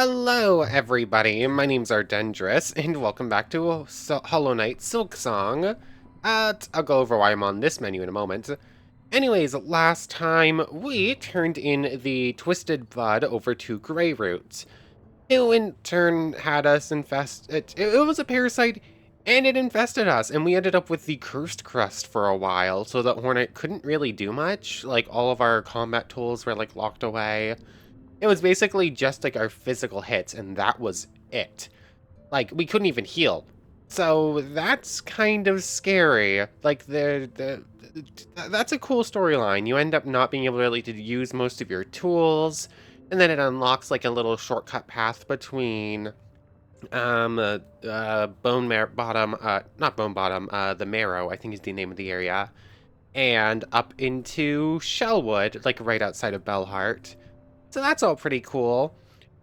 Hello, everybody. My name's Ardendris, and welcome back to Hollow Knight Silksong. I'll go over why I'm on this menu in a moment. Anyways, last time we turned in the Twisted Bud over to Greyroot, who in turn had us infest. It was a parasite, and it infested us, and we ended up with the Cursed Crust for a while, so that Hornet couldn't really do much. Like, all of our combat tools were, like, locked away. It was basically just like our physical hits, and that was it. Like, we couldn't even heal. So that's kind of scary. Like, that's a cool storyline. You end up not being able really to use most of your tools, and then it unlocks like a little shortcut path between bone marrow bottom, not bone bottom, the marrow, I think is the name of the area, and up into Shellwood, like right outside of Bellheart. So that's all pretty cool.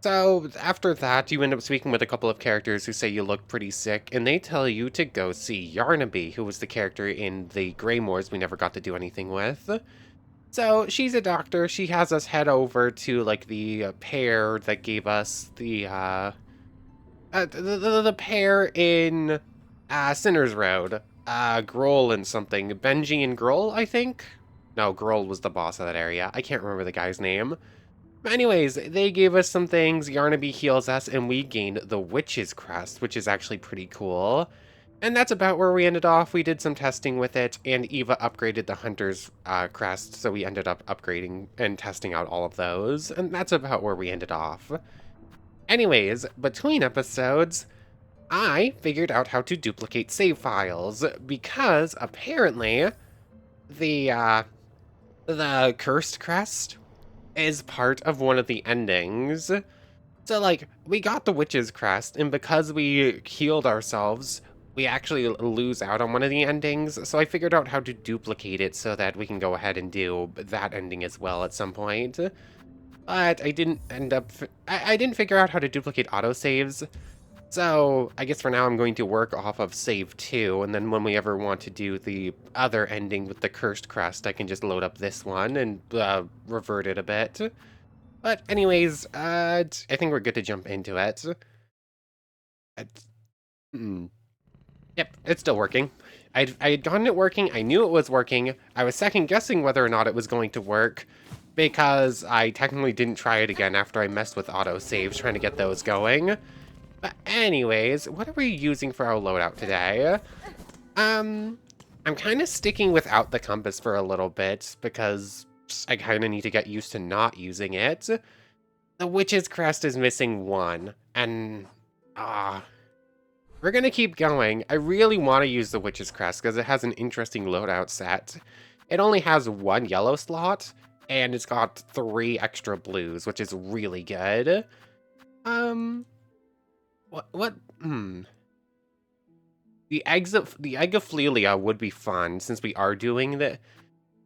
So after that, you end up speaking with a couple of characters who say you look pretty sick, and they tell you to go see Yarnaby, who was the character in the Greymoors we never got to do anything with. So she's a doctor. She has us head over to like the pair that gave us the pair in Sinner's Road. Grohl and something. Benji and Grohl, I think? No, Grohl was the boss of that area. I can't remember the guy's name. Anyways, they gave us some things, Yarnaby heals us, and we gained the Witch's Crest, which is actually pretty cool. And that's about where we ended off. We did some testing with it, and Eva upgraded the Hunter's Crest, so we ended up upgrading and testing out all of those, and that's about where we ended off. Anyways, between episodes, I figured out how to duplicate save files, because apparently the Cursed Crest is part of one of the endings. So, like, we got the Witch's Crest, and because we healed ourselves, we actually lose out on one of the endings, so I figured out how to duplicate it so that we can go ahead and do that ending as well at some point. But I didn't end up... I didn't figure out how to duplicate autosaves, so I guess for now I'm going to work off of save 2, and then when we ever want to do the other ending with the Cursed Crest, I can just load up this one and revert it a bit. But anyways, I think we're good to jump into it. Yep, it's still working. I had gotten it working, I knew it was working, I was second guessing whether or not it was going to work, because I technically didn't try it again after I messed with autosaves trying to get those going. But anyways, what are we using for our loadout today? I'm kind of sticking without the compass for a little bit because I kind of need to get used to not using it. The Witch's Crest is missing one, and we're gonna keep going. I really want to use the Witch's Crest because it has an interesting loadout set. It only has one yellow slot, and it's got 3 extra blues, which is really good. The Egg of Flelia would be fun, since we are doing the...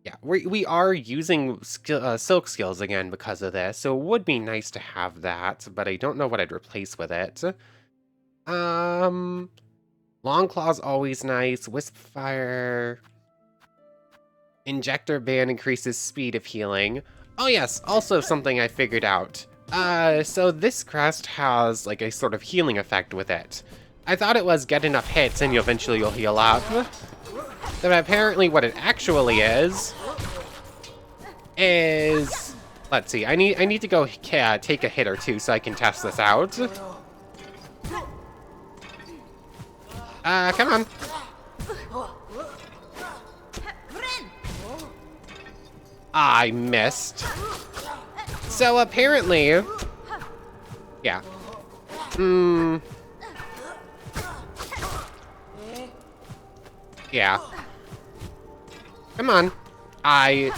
Yeah, we are using silk skills again because of this, so it would be nice to have that, but I don't know what I'd replace with it. Long Claw's always nice. Wisp Fire... Injector Band increases speed of healing. Oh yes, also something I figured out. So this crest has like a sort of healing effect with it. I thought it was get enough hits and you'll heal up. But apparently what it actually is... Let's see, I need to go take a hit or two so I can test this out. Come on. I missed. So apparently... Yeah. Yeah. Come on. I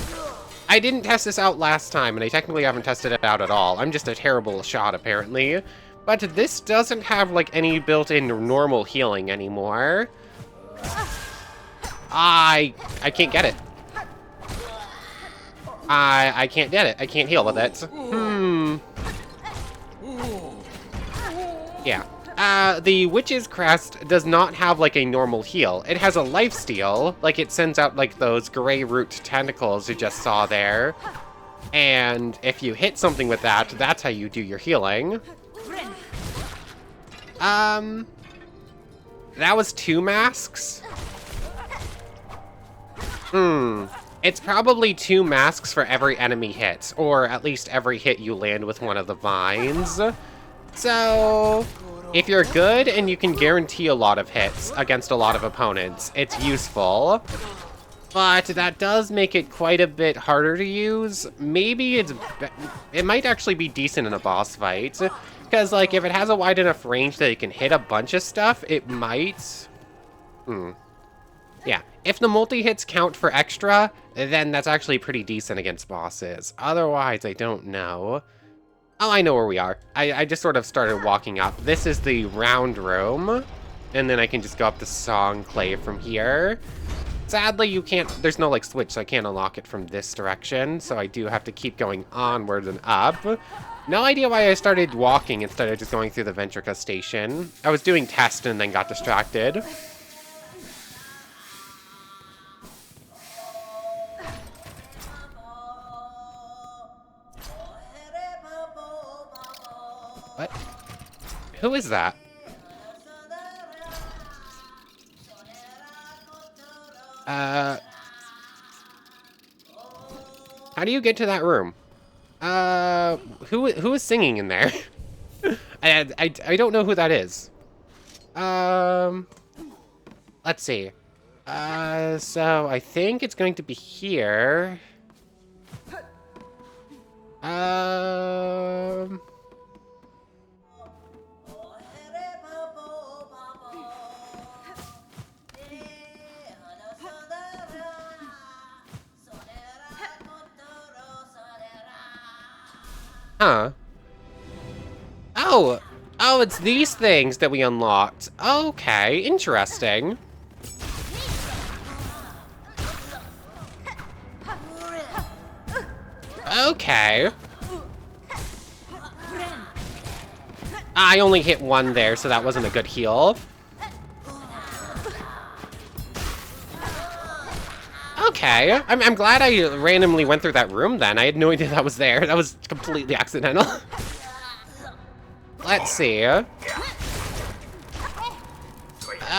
didn't test this out last time, and I technically haven't tested it out at all. I'm just a terrible shot, apparently. But this doesn't have, like, any built-in normal healing anymore. I can't get it. I can't get it. I can't heal with it. Yeah. The Witch's Crest does not have, like, a normal heal. It has a lifesteal. Like, it sends out, like, those gray root tentacles you just saw there. And if you hit something with that, that's how you do your healing. That was 2 masks? It's probably 2 masks for every enemy hit, or at least every hit you land with one of the vines. So, if you're good and you can guarantee a lot of hits against a lot of opponents, it's useful. But that does make it quite a bit harder to use. Maybe it might actually be decent in a boss fight. Because, like, if it has a wide enough range that it can hit a bunch of stuff, it might... Yeah, if the multi-hits count for extra, then that's actually pretty decent against bosses. Otherwise, I don't know. Oh, I know where we are. I just sort of started walking up. This is the round room. And then I can just go up the song clay from here. Sadly, you can't, there's no like switch, so I can't unlock it from this direction. So I do have to keep going onwards and up. No idea why I started walking instead of just going through the Ventrica station. I was doing test and then got distracted. What? Who is that? How do you get to that room? Who is singing in there? I don't know who that is. Let's see. So I think it's going to be here. Huh. Oh, it's these things that we unlocked. Okay, interesting. Okay. I only hit one there, so that wasn't a good heal. Okay, I'm glad I randomly went through that room then. I had no idea that was there. That was completely accidental. Let's see.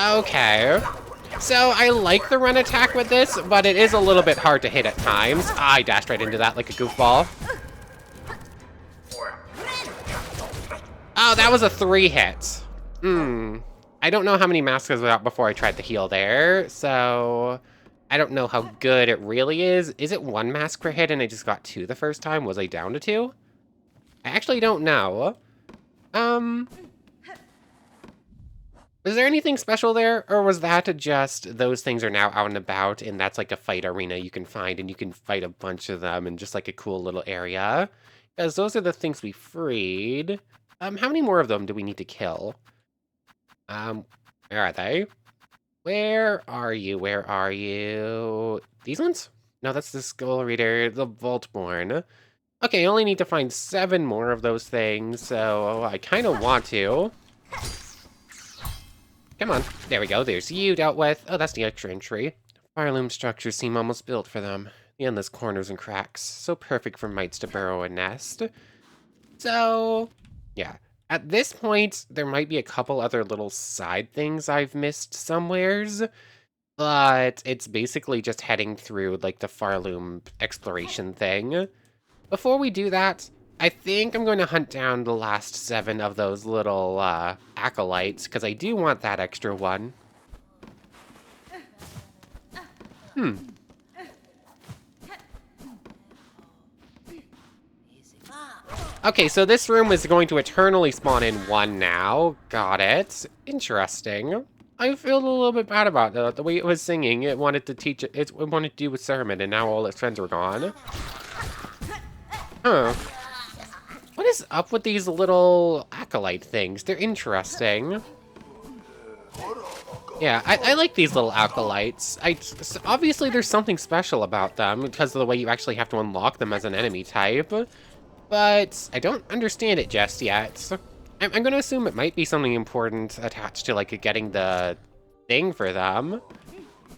Okay. So I like the run attack with this, but it is a little bit hard to hit at times. I dashed right into that like a goofball. Oh, that was a 3 hit. I don't know how many masks I got before I tried the heal there, so I don't know how good it really is. Is it 1 mask per hit and I just got 2 the first time? Was I down to 2? I actually don't know. Was there anything special there, or was that just those things are now out and about and that's like a fight arena you can find and you can fight a bunch of them in just like a cool little area? Because those are the things we freed. How many more of them do we need to kill? Where are they? Where are you? Where are you? These ones? No, that's the Skull Reader, the Vaultborn. Okay, I only need to find 7 more of those things, so I kind of want to. Come on. There we go. There's you dealt with. Oh, that's the extra entry. Fireloom structures seem almost built for them. The endless corners and cracks. So perfect for mites to burrow and nest. So, yeah. At this point, there might be a couple other little side things I've missed somewheres. But it's basically just heading through, like, the Farloom exploration thing. Before we do that, I think I'm going to hunt down the last 7 of those little acolytes, because I do want that extra one. Okay, so this room is going to eternally spawn in 1 now. Got it. Interesting. I feel a little bit bad about that. The way it was singing, it wanted to teach it. It wanted to do a sermon, and now all its friends were gone. Huh. What is up with these little acolyte things? They're interesting. Yeah, I like these little acolytes. Obviously, there's something special about them because of the way you actually have to unlock them as an enemy type. But I don't understand it just yet. I'm going to assume it might be something important attached to, like, getting the thing for them.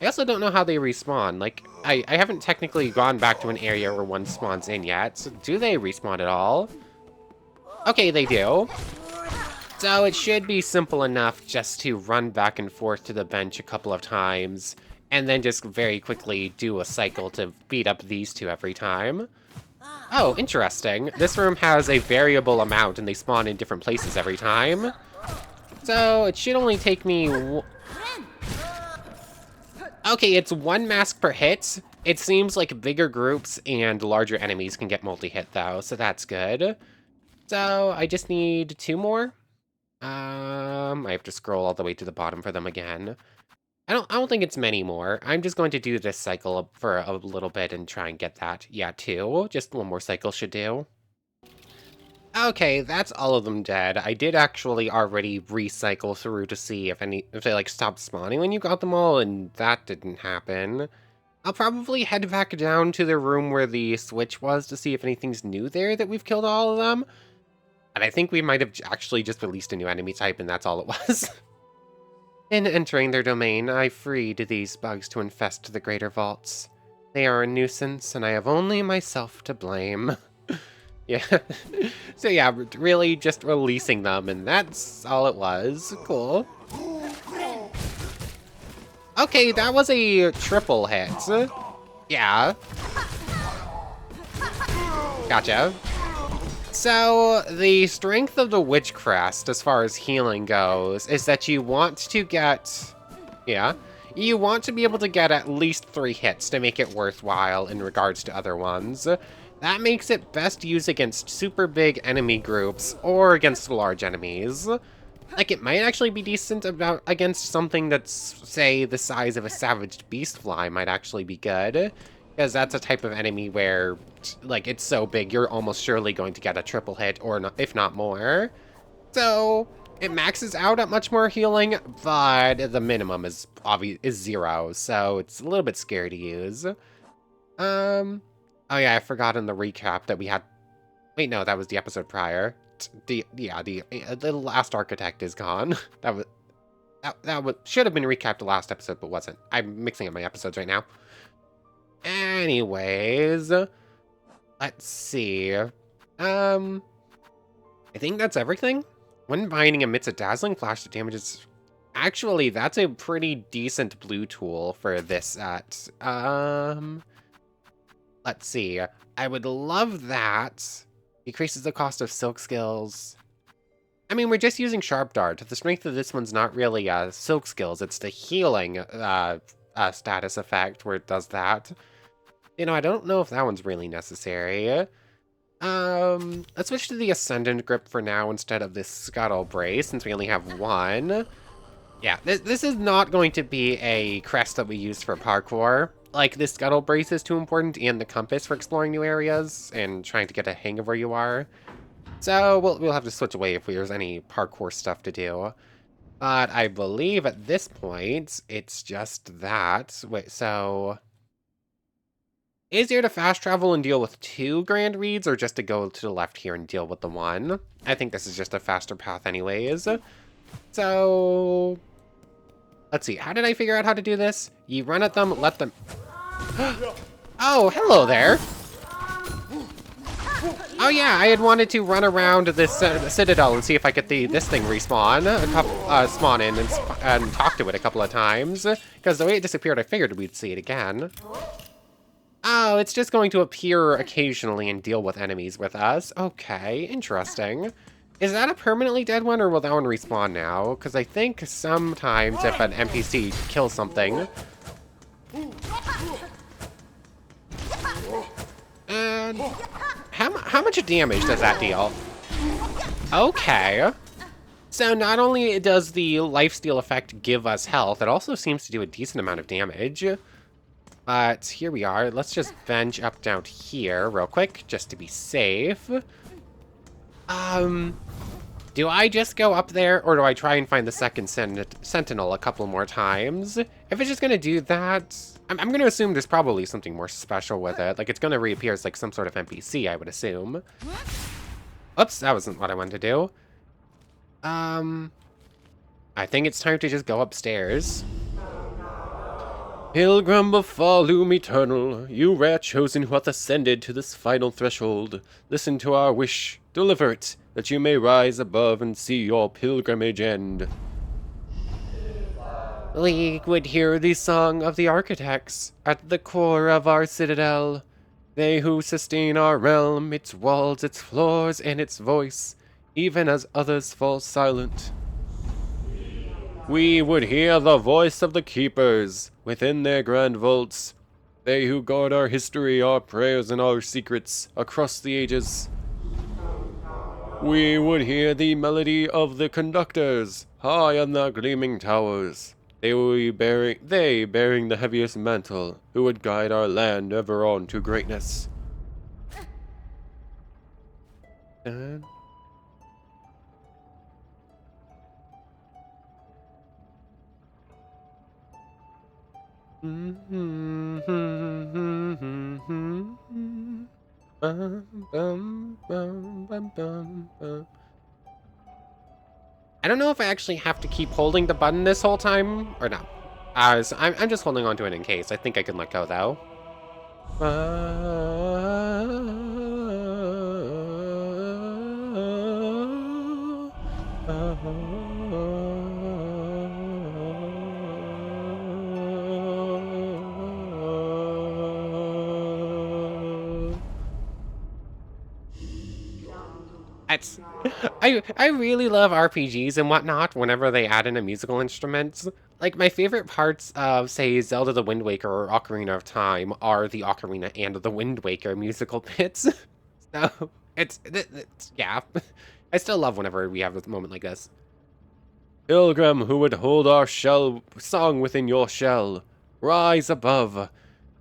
I also don't know how they respawn. Like, I haven't technically gone back to an area where one spawns in yet. So do they respawn at all? Okay, they do. So it should be simple enough just to run back and forth to the bench a couple of times, and then just very quickly do a cycle to beat up these two every time. Oh, interesting. This room has a variable amount and they spawn in different places every time. So it should only take me... Okay, it's 1 mask per hit. It seems like bigger groups and larger enemies can get multi-hit though, so that's good. So I just need 2 more. I have to scroll all the way to the bottom for them again. I don't think it's many more. I'm just going to do this cycle for a little bit and try and get that. Yeah, 2. Just 1 more cycle should do. Okay, that's all of them dead. I did actually already recycle through to see if they like stopped spawning when you got them all, and that didn't happen. I'll probably head back down to the room where the switch was to see if anything's new there that we've killed all of them. And I think we might have actually just released a new enemy type, and that's all it was. In entering their domain, I freed these bugs to infest the greater vaults. They are a nuisance, and I have only myself to blame. Yeah. So yeah, really just releasing them, and that's all it was. Cool. Okay, that was a triple hit. Yeah. Gotcha. So, the strength of the Witch Crest, as far as healing goes, is that you want to get... Yeah. You want to be able to get at least 3 hits to make it worthwhile in regards to other ones. That makes it best used against super big enemy groups or against large enemies. Like, it might actually be decent against something that's, say, the size of a savaged beast fly might actually be good. Because that's a type of enemy where, like, it's so big, you're almost surely going to get a triple hit, or not, if not more. So, it maxes out at much more healing, but the minimum is 0, so it's a little bit scary to use. Oh yeah, I forgot in the recap that we had... Wait, no, that was the episode prior. The last architect is gone. that should have been recapped the last episode, but wasn't. I'm mixing up my episodes right now. Anyways, let's see. I think that's everything. When binding emits a dazzling flash that damages... Actually, that's a pretty decent blue tool for this set. Let's see. I would love that. Decreases the cost of silk skills. I mean, we're just using Sharp Dart. The strength of this one's not really silk skills. It's the healing status effect where it does that. You know, I don't know if that one's really necessary. Let's switch to the Ascendant Grip for now instead of this Scuttle Brace, since we only have 1. Yeah, this is not going to be a crest that we use for parkour. Like, this Scuttle Brace is too important, and the compass for exploring new areas and trying to get a hang of where you are. So, we'll have to switch away if there's any parkour stuff to do. But I believe at this point, it's just that. Wait, so... Easier to fast travel and deal with 2 Grand Reeds, or just to go to the left here and deal with the 1? I think this is just a faster path anyways. So... Let's see, how did I figure out how to do this? You run at them, let them... Oh, hello there! Oh yeah, I had wanted to run around this citadel and see if I could this thing respawn, spawn in and talk to it a couple of times. Because the way it disappeared, I figured we'd see it again. Oh, it's just going to appear occasionally and deal with enemies with us. Okay, interesting. Is that a permanently dead one, or will that one respawn now? Because I think sometimes if an NPC kills something... And... How much damage does that deal? Okay. So not only does the lifesteal effect give us health, it also seems to do a decent amount of damage. But here we are. Let's just bench up down here real quick, just to be safe. Do I just go up there, or do I try and find the second sentinel a couple more times? If it's just gonna do that, I'm gonna assume there's probably something more special with it. Like, it's gonna reappear as like some sort of NPC, I would assume. Oops, that wasn't what I wanted to do. I think it's time to just go upstairs. Pilgrim before loom eternal, you rare chosen who hath ascended to this final threshold, listen to our wish, deliver it, that you may rise above and see your pilgrimage end. We would hear the song of the architects at the core of our citadel. They who sustain our realm, its walls, its floors, and its voice, even as others fall silent. We would hear the voice of the keepers within their grand vaults, they who guard our history, our prayers, and our secrets across the ages. We would hear the melody of the conductors high on the gleaming towers. They bearing the heaviest mantle, who would guide our land ever on to greatness. And I don't know if I actually have to keep holding the button this whole time, or not. So I'm just holding on to it in case. I think I can let go, though. I really love RPGs and whatnot whenever they add in a musical instrument. Like, my favorite parts of, say, Zelda the Wind Waker or Ocarina of Time are the Ocarina and the Wind Waker musical bits. So, it's yeah. I still love whenever we have a moment like this. Pilgrim who would hold our song within your shell, rise above,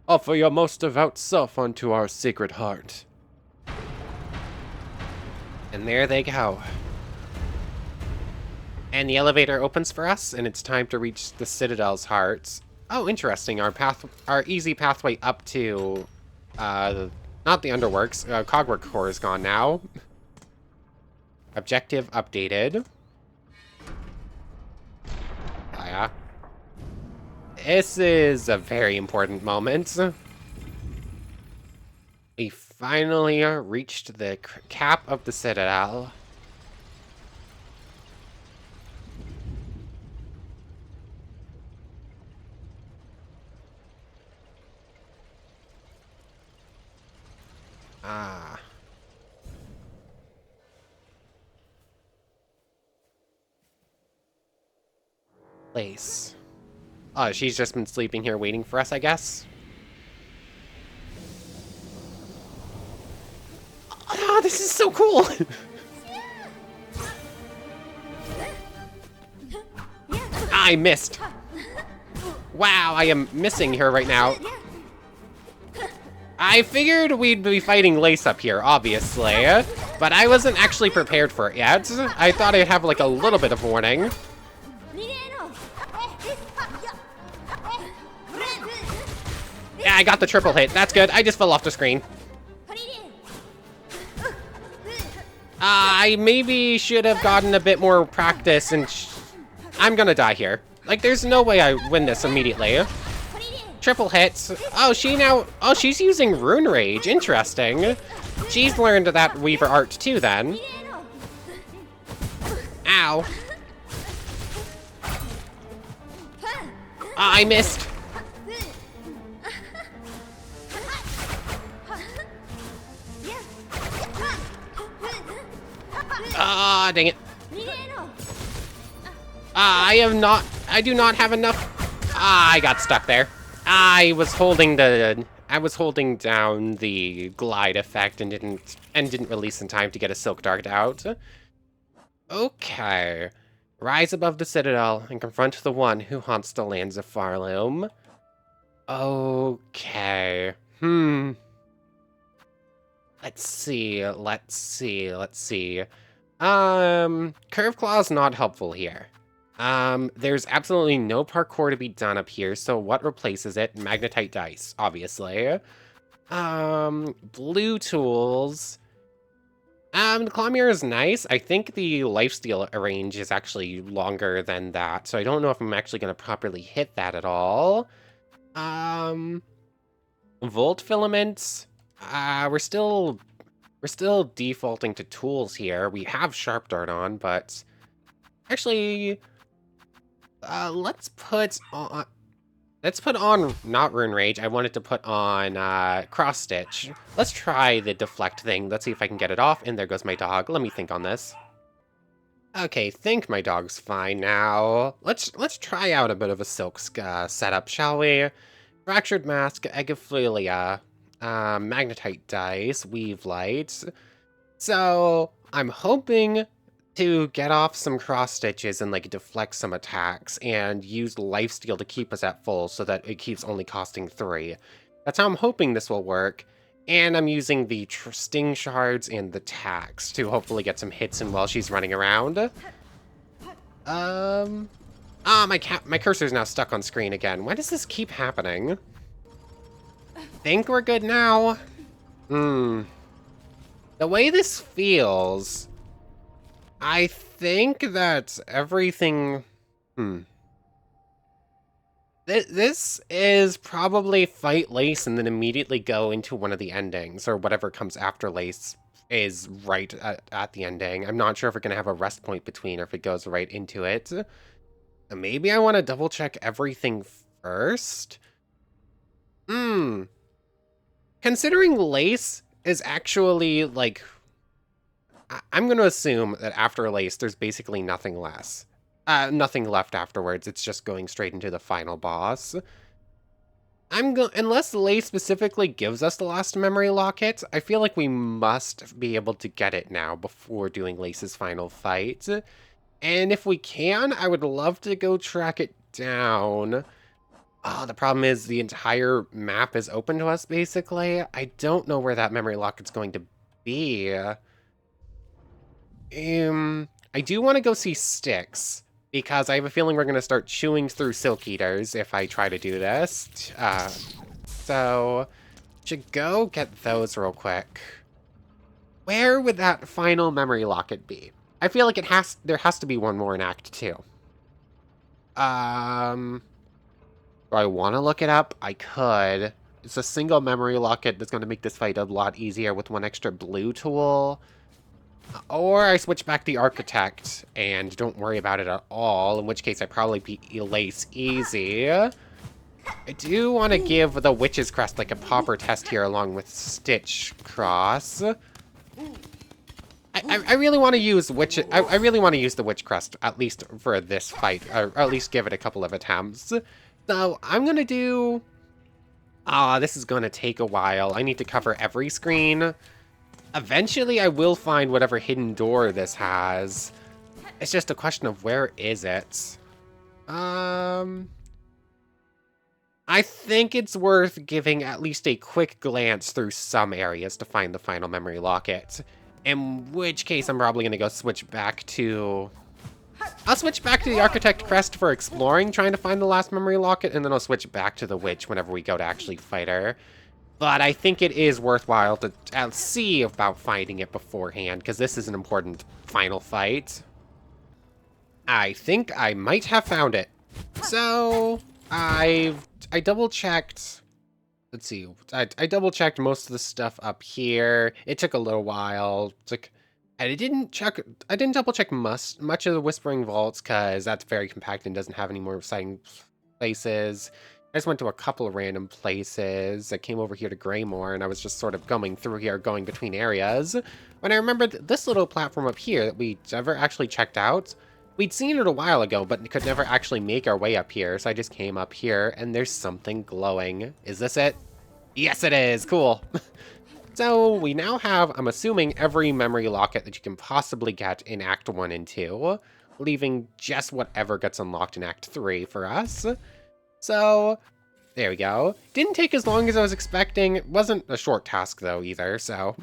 offer your most devout self unto our sacred heart. And there they go. And the elevator opens for us, and it's time to reach the Citadel's heart. Oh, interesting. Our easy pathway up to, not the Underworks. Cogwork Core is gone now. Objective updated. Oh, yeah. This is a very important moment. We finally reached the cap of the Citadel. Ah. Place. Oh, she's just been sleeping here waiting for us, I guess. Oh, this is so cool! I missed. Wow, I am missing her right now. I figured we'd be fighting Lace up here, obviously, but I wasn't actually prepared for it yet. I thought I'd have like a little bit of warning. Yeah, I got the triple hit. That's good. I just fell off the screen. I maybe should have gotten a bit more practice, and I'm gonna die here. Like, there's no way I win this immediately. Triple hits. Oh, she's using Rune Rage. Interesting. She's learned that Weaver art too, then. Ow. I missed. Ah, dang it. I do not have enough. I got stuck there. I was holding down the glide effect and didn't release in time to get a Silk Dart out. Okay. Rise above the Citadel and confront the one who haunts the lands of Farloom. Okay. Let's see. Curve Claw's not helpful here. There's absolutely no parkour to be done up here, so what replaces it? Magnetite dice, obviously. Blue tools. The Claw Mirror is nice. I think the lifesteal range is actually longer than that, so I don't know if I'm actually going to properly hit that at all. Um, Volt filaments. We're still defaulting to tools here. We have sharp dart on, but actually, let's put on not rune rage. I wanted to put on cross stitch. Let's try the deflect thing. Let's see if I can get it off. And there goes my dog. Let me think on this. Okay, think my dog's fine now. Let's try out a bit of a silk setup, shall we? Fractured mask, egophilia, magnetite dice, weave light. So I'm hoping to get off some cross stitches and like deflect some attacks and use lifesteal to keep us at full so that it keeps only costing 3. That's how I'm hoping this will work. And I'm using the sting shards and the tacks to hopefully get some hits in while she's running around. My cursor's now stuck on screen again. Why does this keep happening? Think we're good now. The way this feels, I think that everything... This is probably fight Lace and then immediately go into one of the endings, or whatever comes after Lace is right at the ending. I'm not sure if we're going to have a rest point between or if it goes right into it. Maybe I want to double check everything first? Considering Lace is actually, like... I'm going to assume that after Lace, there's basically nothing less. Nothing left afterwards. It's just going straight into the final boss. Unless Lace specifically gives us the last memory locket, I feel like we must be able to get it now before doing Lace's final fight. And if we can, I would love to go track it down. Oh, the problem is the entire map is open to us, basically. I don't know where that memory locket's going to be. I do want to go see Styx, because I have a feeling we're going to start chewing through Silk Eaters if I try to do this. So, should go get those real quick. Where would that final memory locket be? I feel like there has to be one more in Act 2. Do I want to look it up? I could. It's a single memory locket that's going to make this fight a lot easier with one extra blue tool. Or I switch back the Architect and don't worry about it at all, in which case I probably beat Lace easy. I do want to give the Witch's Crest like a popper test here along with Stitch Cross. I really want to use I really want to use the Witch Crest, at least for this fight, or at least give it a couple of attempts. So I'm gonna do... this is gonna take a while. I need to cover every screen. Eventually, I will find whatever hidden door this has. It's just a question of where is it? I think it's worth giving at least a quick glance through some areas to find the final memory locket. In which case, I'm probably going to go switch back to... I'll switch back to the Architect Crest for exploring, trying to find the last memory locket, and then I'll switch back to the Witch whenever we go to actually fight her. But I think it is worthwhile to see about finding it beforehand, because this is an important final fight. I think I might have found it. So, I double-checked... Let's see. I double-checked most of the stuff up here. It took a little while. I didn't double-check much of the Whispering Vaults, because that's very compact and doesn't have any more exciting places. I just went to a couple of random places. I came over here to Greymore, and I was just sort of going through here, going between areas. When I remembered this little platform up here that we never actually checked out, we'd seen it a while ago, but could never actually make our way up here, so I just came up here, and there's something glowing. Is this it? Yes, it is! Cool! So, we now have, I'm assuming, every memory locket that you can possibly get in Act 1 and 2, leaving just whatever gets unlocked in Act 3 for us. So, there we go. Didn't take as long as I was expecting. It wasn't a short task, though, either, so...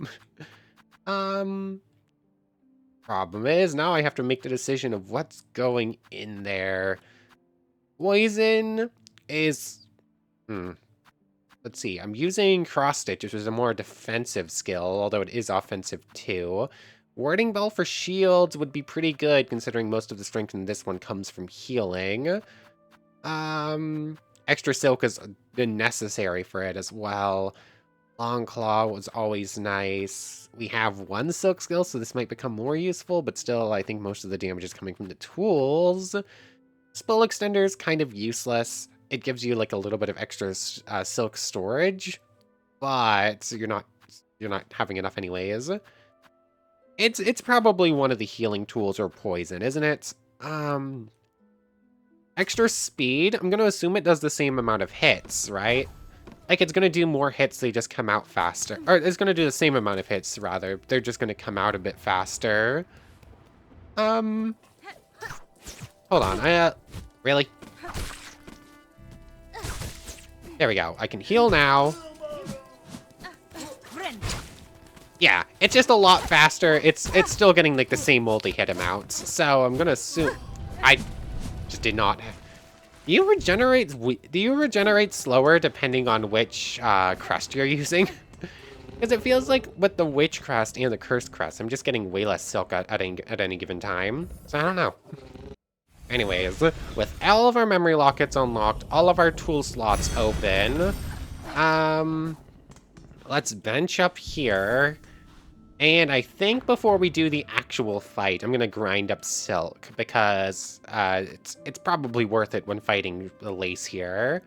Problem is, now I have to make the decision of what's going in there. Poison is... Let's see, I'm using Cross Stitch, which is a more defensive skill, although it is offensive, too. Warding Bell for shields would be pretty good, considering most of the strength in this one comes from healing. Extra Silk is necessary for it as well. Long Claw was always nice. We have one Silk skill, so this might become more useful, but still, I think most of the damage is coming from the tools. Spell Extender is kind of useless. It gives you like a little bit of extra Silk storage, but you're not having enough anyways. It's probably one of the healing tools or poison, isn't it? Extra speed, I'm gonna assume it does the same amount of hits, right? Like, it's gonna do more hits, they just come out faster. Or, it's gonna do the same amount of hits, rather. They're just gonna come out a bit faster. Hold on, really? There we go, I can heal now. Yeah, it's just a lot faster. It's still getting, like, the same multi-hit amounts. So, I'm gonna assume... I just did not... Do you regenerate slower depending on which crest you're using? Because it feels like with the Witch crest and the Cursed crest, I'm just getting way less silk at any given time. So I don't know. Anyways, with all of our memory lockets unlocked, all of our tool slots open, let's bench up here. And I think before we do the actual fight, I'm gonna grind up silk because it's probably worth it when fighting the lace here.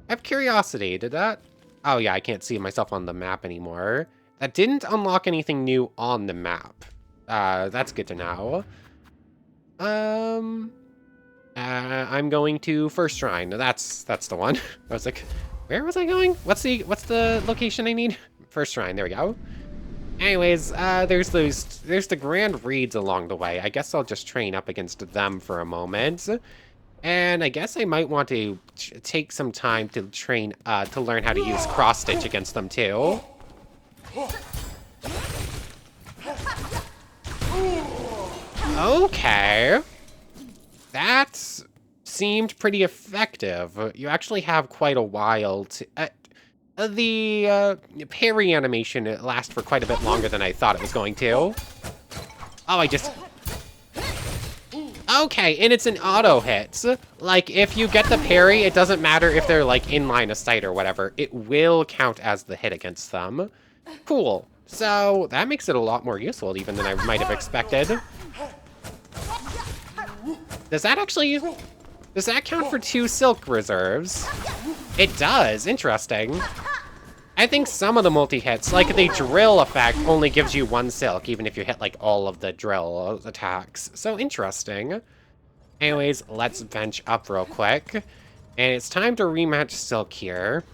I have curiosity, did that? Oh yeah, I can't see myself on the map anymore. That didn't unlock anything new on the map. That's good to know. I'm going to First Shrine. That's the one. I was like, where was I going? What's the location I need? First Shrine, there we go. Anyways, there's the Grand Reeds along the way. I guess I'll just train up against them for a moment. And I guess I might want to take some time to train, to learn how to use cross-stitch against them too. Okay. That seemed pretty effective. You actually have quite a while to... the parry animation lasts for quite a bit longer than I thought it was going to. Oh, I just... Okay, and it's an auto hit. Like, if you get the parry, it doesn't matter if they're, like, in line of sight or whatever. It will count as the hit against them. Cool. So, that makes it a lot more useful even than I might have expected. Does that count for 2 silk reserves? It does. Interesting. I think some of the multi-hits, like the drill effect, only gives you 1 silk, even if you hit, like, all of the drill attacks. So, interesting. Anyways, let's bench up real quick. And it's time to rematch silk here.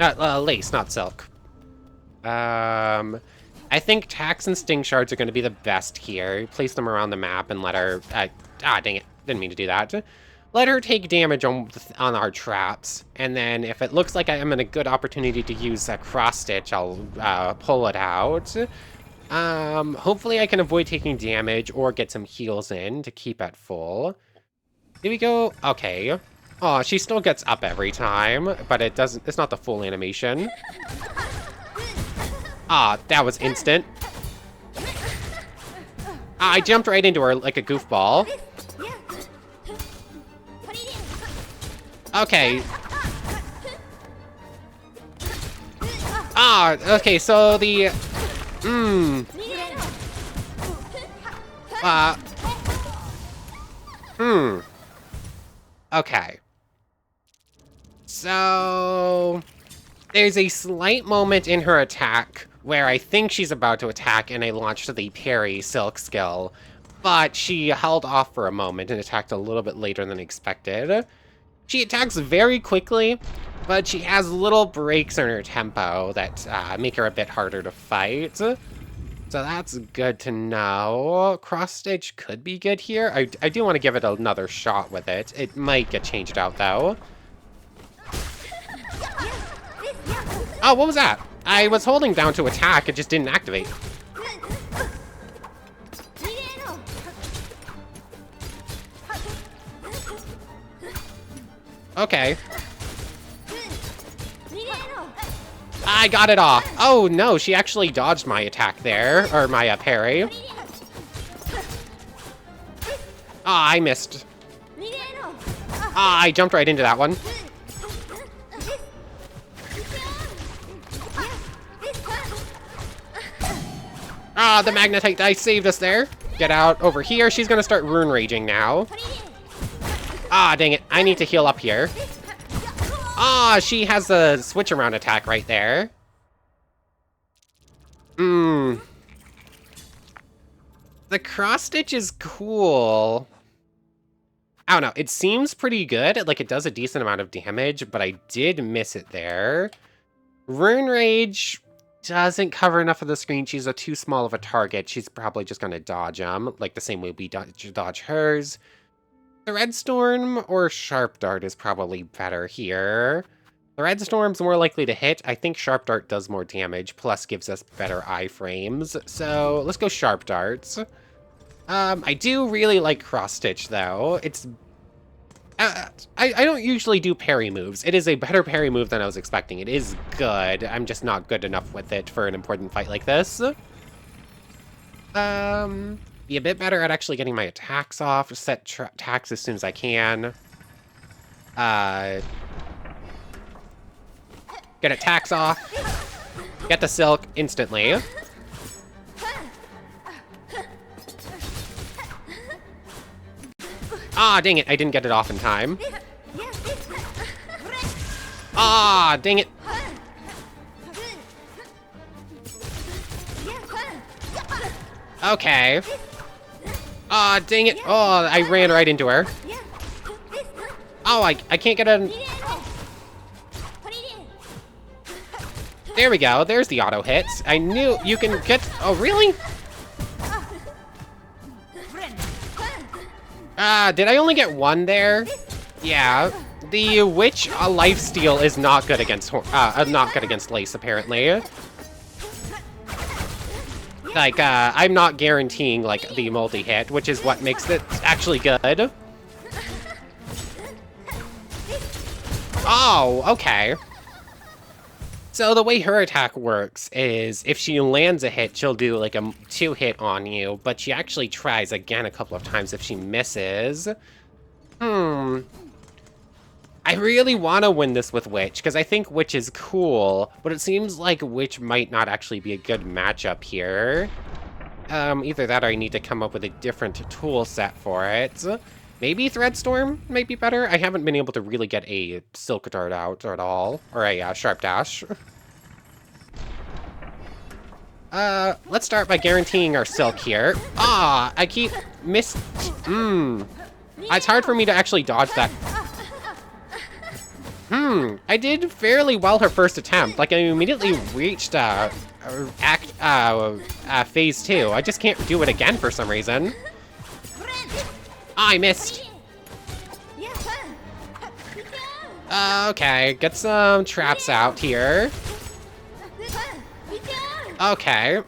Lace, not silk. I think Tax and Sting Shards are going to be the best here. Place them around the map and let her... dang it. Didn't mean to do that. Let her take damage on our traps, and then if it looks like I am in a good opportunity to use a cross-stitch, I'll pull it out. Hopefully I can avoid taking damage or get some heals in to keep at full. Here we go. Okay. Oh, she still gets up every time, but it's not the full animation. Ah, that was instant. I jumped right into her like a goofball. Okay. Ah, okay, so the... Okay. So... There's a slight moment in her attack where I think she's about to attack and I launched the parry silk skill, but she held off for a moment and attacked a little bit later than expected. She attacks very quickly, but she has little breaks in her tempo that make her a bit harder to fight. So that's good to know. Cross-stitch could be good here. I do want to give it another shot with it. It might get changed out, though. Oh, what was that? I was holding down to attack, it just didn't activate. Okay. I got it off. Oh no, she actually dodged my attack there, or my parry. Ah, I missed. Ah, I jumped right into that one. Ah, the magnetite dice saved us there. Get out over here. She's gonna start rune raging now. Ah, dang it. I need to heal up here. Ah, she has a switch around attack right there. The cross stitch is cool. I don't know. It seems pretty good. Like, it does a decent amount of damage, but I did miss it there. Rune Rage doesn't cover enough of the screen. She's too small of a target. She's probably just going to dodge them, like the same way we dodge hers. The Red Storm or Sharp Dart is probably better here. The Red Storm's more likely to hit. I think Sharp Dart does more damage, plus gives us better iframes. So let's go Sharp Darts. I do really like Cross Stitch, though. It's... I don't usually do parry moves. It is a better parry move than I was expecting. It is good. I'm just not good enough with it for an important fight like this. Be a bit better at actually getting my attacks off. Set attacks as soon as I can. Get attacks off. Get the silk instantly. Ah, dang it. I didn't get it off in time. Ah, dang it. Okay. Ah, dang it. Oh, I ran right into her. Oh, I can't get a... There we go. There's the auto hits. I knew you can get... Oh, really? Did I only get one there? Yeah. The witch lifesteal is not good against Lace, apparently. Like, I'm not guaranteeing, like, the multi-hit, which is what makes it actually good. Oh, okay. So the way her attack works is if she lands a hit, she'll do like a 2-hit on you, but she actually tries again a couple of times if she misses. I really want to win this with Witch, because I think Witch is cool, but it seems like Witch might not actually be a good matchup here. Either that or I need to come up with a different tool set for it. Maybe Threadstorm might be better. I haven't been able to really get a Silk Dart out at all, or a Sharp Dash. Let's start by guaranteeing our Silk here. Ah, I keep It's hard for me to actually dodge that. I did fairly well her first attempt. Like, I immediately reached, phase 2. I just can't do it again for some reason. I missed. Okay, get some traps out here. Okay.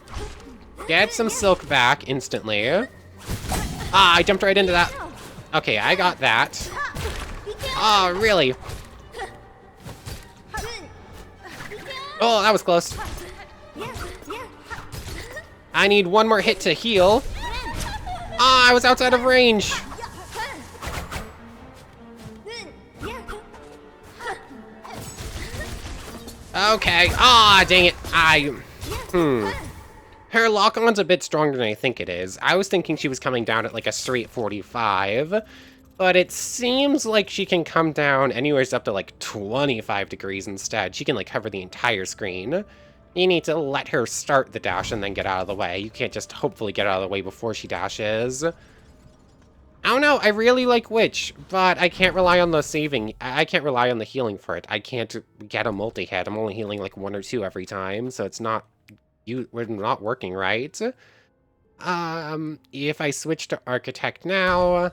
Get some silk back instantly. Ah, I jumped right into that. Okay, I got that. Oh, really? Oh, that was close. I need one more hit to heal. Ah, I was outside of range. Okay. Ah, dang it. Her lock-on's a bit stronger than I think it is. I was thinking she was coming down at like a straight 45, but it seems like she can come down anywhere up to like 25 degrees instead. She can like cover the entire screen. You need to let her start the dash and then get out of the way. You can't just hopefully get out of the way before she dashes. I don't know, I really like Witch, but I can't rely on the saving. I can't rely on the healing for it. I can't get a multi-hit. I'm only healing like 1 or 2 every time, so it's not... we're not working right. If I switch to Architect now...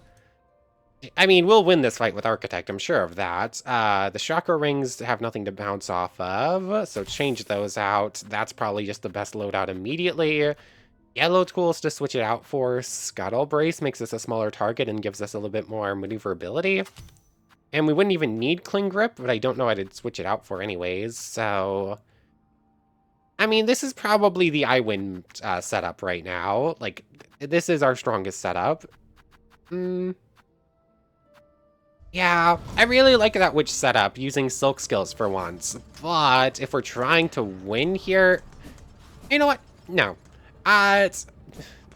I mean, we'll win this fight with Architect, I'm sure of that. The Chakra Rings have nothing to bounce off of, so change those out. That's probably just the best loadout immediately. Yellow tools to switch it out for. Scuttle Brace makes us a smaller target and gives us a little bit more maneuverability. And we wouldn't even need Cling Grip, but I don't know how to switch it out for anyways, so... I mean, this is probably the I win setup right now. Like, this is our strongest setup. Yeah, I really like that Witch setup, using Silk skills for once. But if we're trying to win here... You know what? No.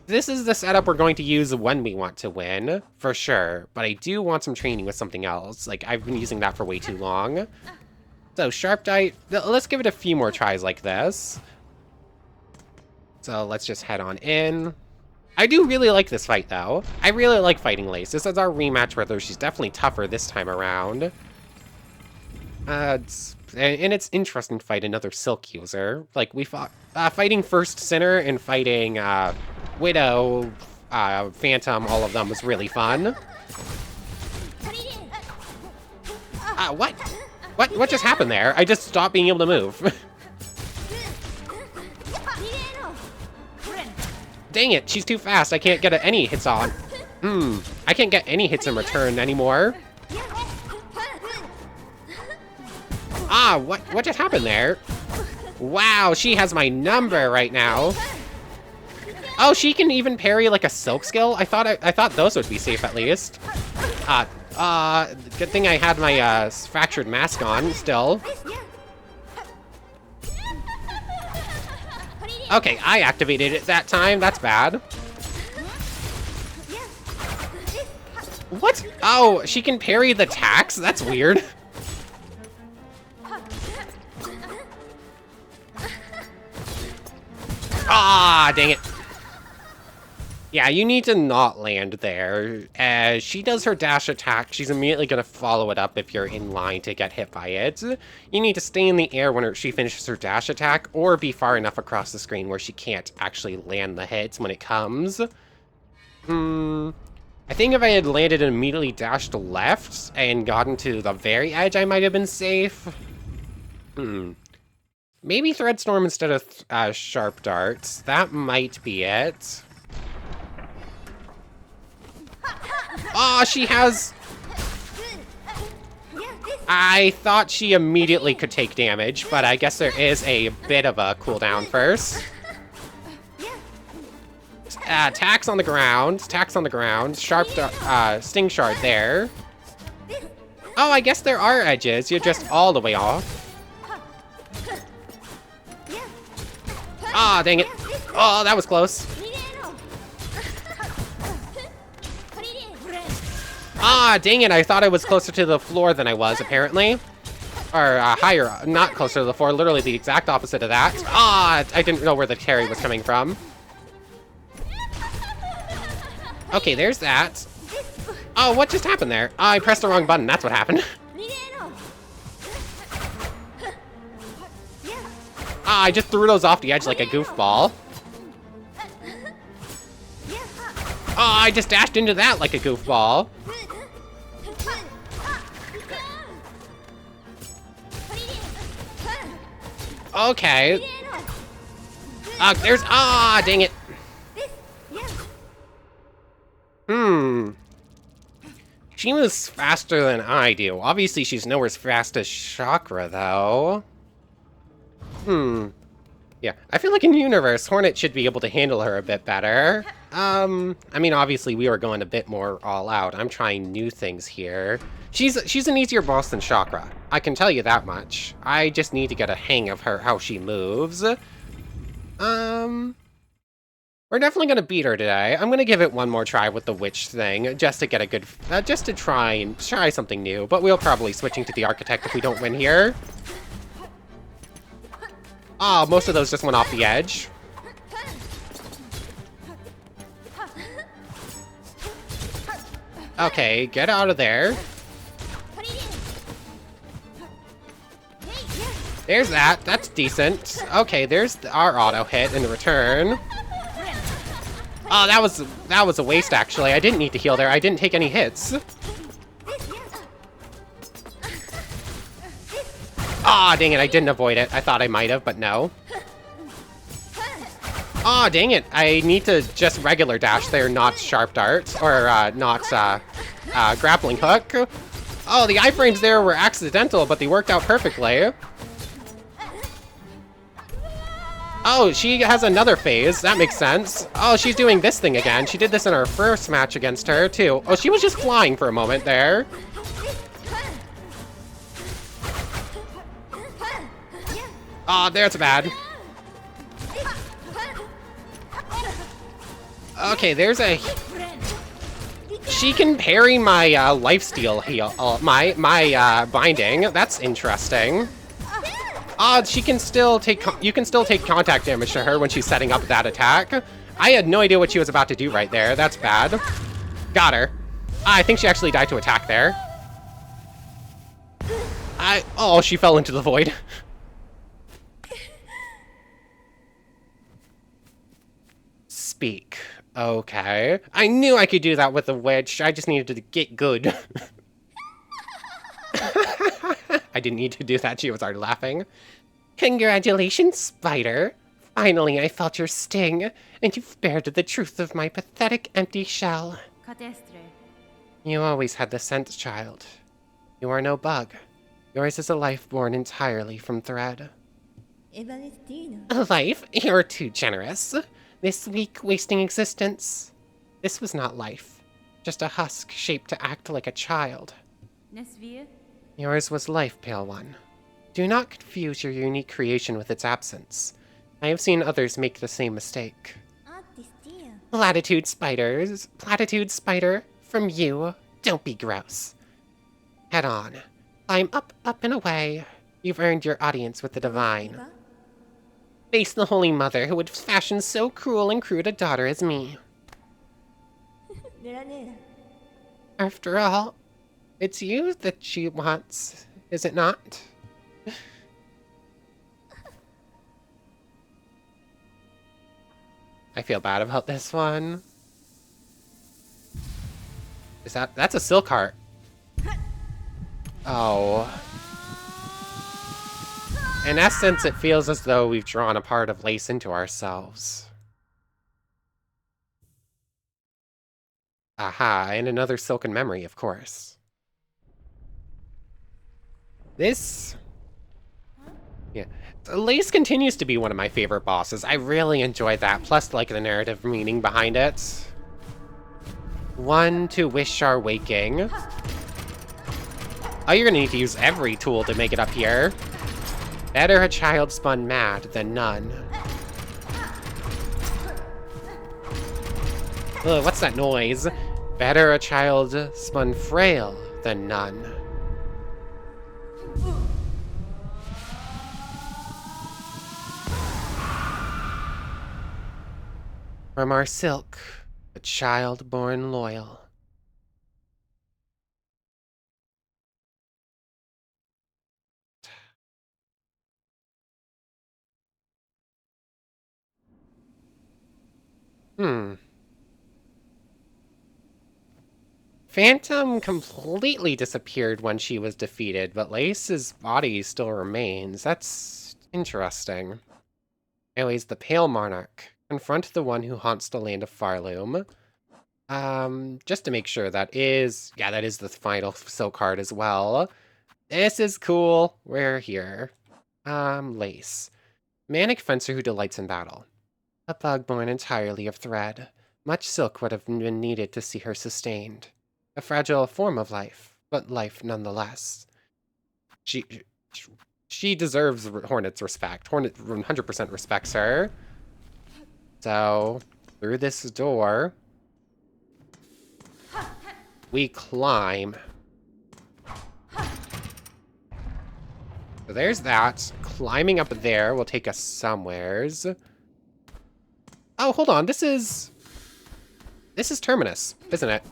This is the setup we're going to use when we want to win, for sure. But I do want some training with something else. Like, I've been using that for way too long. So, Sharp Dite, let's give it a few more tries like this. So, let's just head on in. I do really like this fight, though. I really like fighting Lace. This is our rematch with her. She's definitely tougher this time around. And it's interesting to fight another Silk user. Like, we fought... fighting First Sinner and fighting Widow, Phantom, all of them was really fun. What? What just happened there? I just stopped being able to move. Dang it, she's too fast. I can't get any hits on. I can't get any hits in return anymore. What just happened there? Wow, she has my number right now. Oh, she can even parry like a Silk skill? I thought those would be safe at least. Good thing I had my fractured mask on still. Okay, I activated it that time. That's bad. What? Oh, she can parry the attacks? That's weird. Ah, dang it. Yeah, you need to not land there. As she does her dash attack, she's immediately going to follow it up if you're in line to get hit by it. You need to stay in the air when she finishes her dash attack, or be far enough across the screen where she can't actually land the hits when it comes. I think if I had landed and immediately dashed left and gotten to the very edge, I might have been safe. Maybe Threadstorm instead of Sharp Darts. That might be it. Oh, she has... I thought she immediately could take damage, but I guess there is a bit of a cooldown first. Attacks on the ground. Attacks on the ground. Sharp Sting Shard there. Oh, I guess there are edges. You're just all the way off. Ah, dang it. Oh, that was close. Ah, dang it. I thought I was closer to the floor than I was, apparently. Or higher. Not closer to the floor. Literally the exact opposite of that. Ah, I didn't know where the carry was coming from. Okay, there's that. Oh, what just happened there? Oh, I pressed the wrong button. That's what happened. Ah, I just threw those off the edge like a goofball. Oh, I just dashed into that like a goofball. Okay. There's... Ah, dang it. She moves faster than I do. Obviously, she's nowhere as fast as Chakra, though. Yeah, I feel like in Universe, Hornet should be able to handle her a bit better. I mean, obviously, we were going a bit more all out. I'm trying new things here. She's an easier boss than Chakra. I can tell you that much. I just need to get a hang of her, how she moves. We're definitely gonna beat her today. I'm gonna give it one more try with the witch thing, just to get a good, just to try something new. But we'll probably switching to the architect if we don't win here. Oh, most of those just went off the edge. Okay, get out of there. There's that. That's decent. Okay, there's our auto hit in return. Oh, that was a waste, actually. I didn't need to heal there. I didn't take any hits. Ah, dang it. I didn't avoid it. I thought I might have, but no. Ah, dang it. I need to just regular dash there, not sharp dart, or not grappling hook. Oh, the iframes there were accidental, but they worked out perfectly. Oh, she has another phase. That makes sense. Oh, she's doing this thing again. She did this in our first match against her, too. Oh, she was just flying for a moment there. Oh, there's bad. Okay, there's a... She can parry my lifesteal heal, my binding. That's interesting. She can still take, you can still take contact damage to her when she's setting up that attack. I had no idea what she was about to do right there. That's bad. Got her. I think she actually died to attack there. Oh, she fell into the void. Speak. Okay. I knew I could do that with a witch. I just needed to get good. I didn't need to do that. She was already laughing. Congratulations, Spider. Finally, I felt your sting, and you've bared the truth of my pathetic empty shell. You always had the sense, child. You are no bug. Yours is a life born entirely from thread. A life? You're too generous. This weak, wasting existence. This was not life. Just a husk shaped to act like a child. Yours was life, Pale One. Do not confuse your unique creation with its absence. I have seen others make the same mistake. Platitude spider, from you. Don't be gross. Head on. Climb up, up and away. You've earned your audience with the divine. Face the Holy Mother who would fashion so cruel and crude a daughter as me. After all, it's you that she wants, is it not? I feel bad about this one. That's a silk heart. Oh. In essence, it feels as though we've drawn a part of Lace into ourselves. Aha, and another silken memory, of course. This... Yeah. Lace continues to be one of my favorite bosses. I really enjoy that, plus, like, the narrative meaning behind it. One to wish our waking. Oh, you're gonna need to use every tool to make it up here. Better a child spun mad than none. Ugh, what's that noise? Better a child spun frail than none. From our silk, a child born loyal. Phantom completely disappeared when she was defeated, but Lace's body still remains. That's interesting. Anyways, the Pale Monarch. Confront the one who haunts the land of Farloom. Just to make sure that is the final silk card as well. This is cool. We're here. Lace. Manic fencer who delights in battle. A bug born entirely of thread. Much silk would have been needed to see her sustained. A fragile form of life, but life nonetheless. She deserves Hornet's respect. Hornet 100% respects her. So, through this door, we climb. So there's that. Climbing up there will take us somewheres. Oh, hold on. This is Terminus, isn't it?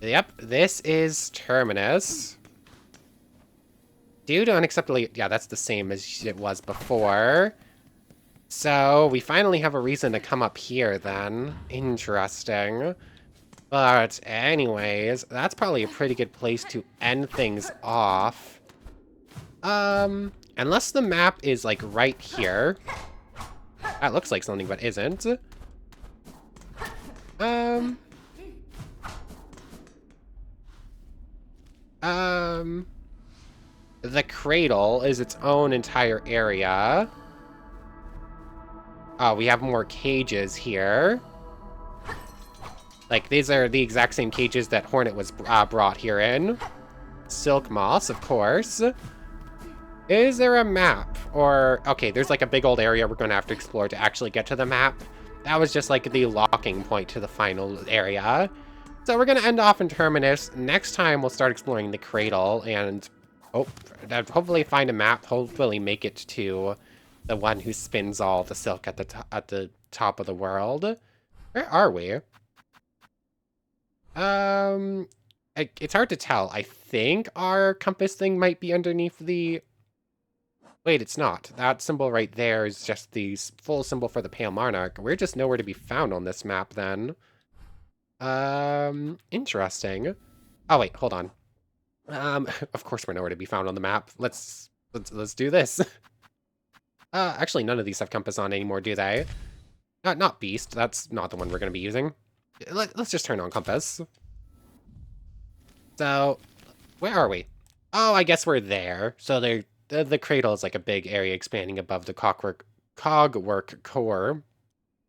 Yep, this is Terminus. Due to unacceptably... Yeah, that's the same as it was before. So, we finally have a reason to come up here, then. Interesting. But, anyways, that's probably a pretty good place to end things off. Unless the map is, like, right here. That looks like something, but isn't. The cradle is its own entire area. Oh, we have more cages here. Like, these are the exact same cages that Hornet was brought here in. Silk moss, of course. Is there a map? Or, okay, there's like a big old area we're going to have to explore to actually get to the map. That was just like the locking point to the final area. So we're going to end off in Terminus. Next time, we'll start exploring the Cradle and hopefully find a map, hopefully make it to the one who spins all the silk at the top of the world. Where are we? It's hard to tell. I think our compass thing might be underneath the... Wait, it's not. That symbol right there is just the full symbol for the Pale Monarch. We're just nowhere to be found on this map then. Interesting. Oh wait, hold on. Of course we're nowhere to be found on the map. Let's do this. Actually none of these have compass on anymore, do they? Not Beast. That's not the one we're going to be using. Let's just turn on compass. So, where are we? Oh, I guess we're there. So the cradle is like a big area expanding above the cogwork core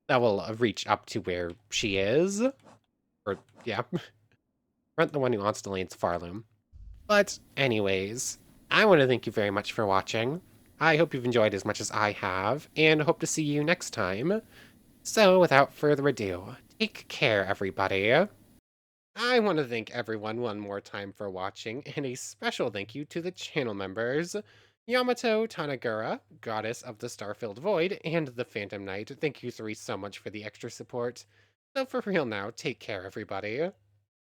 that will reach up to where she is. Or, yeah. Rent the one who wants to land Farloom. But, anyways, I want to thank you very much for watching. I hope you've enjoyed as much as I have, and hope to see you next time. So, without further ado, take care, everybody. I want to thank everyone one more time for watching, and a special thank you to the channel members. Yamato Tanagura, Goddess of the Star-Filled Void, and the Phantom Knight. Thank you three so much for the extra support. So for real now, take care, everybody.